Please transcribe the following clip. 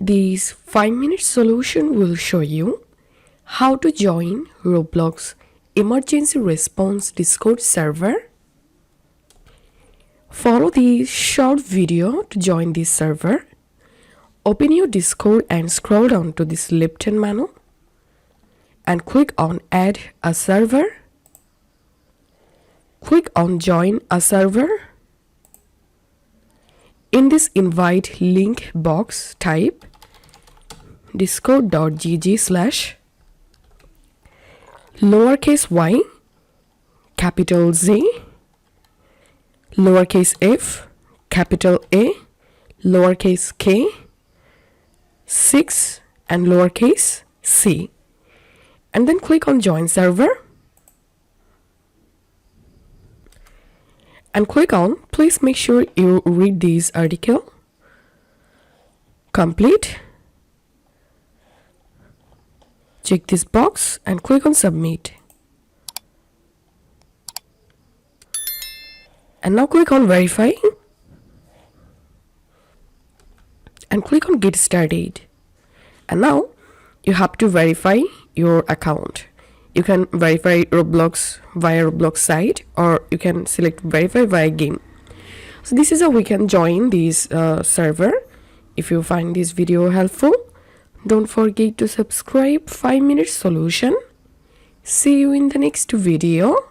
This 5-minute solution will show you how to join Roblox emergency response Discord server. Follow the short video to join this server. Open your Discord and scroll down to this left-hand menu and click on Add a Server. Click on Join a Server. In this invite link box, type discord.gg/y capital Z lowercase f capital A lowercase k 6 and lowercase c, and then click on Join Server and click on Please make sure you read this article. Complete. Check this box and click on Submit. And now click on Verify and click on Get Started. And now you have to verify your account. You can verify Roblox via Roblox site, or you can select verify via game. So this is how we can join this server. If you find this video helpful, don't forget to subscribe 5-minute solution. See you in the next video.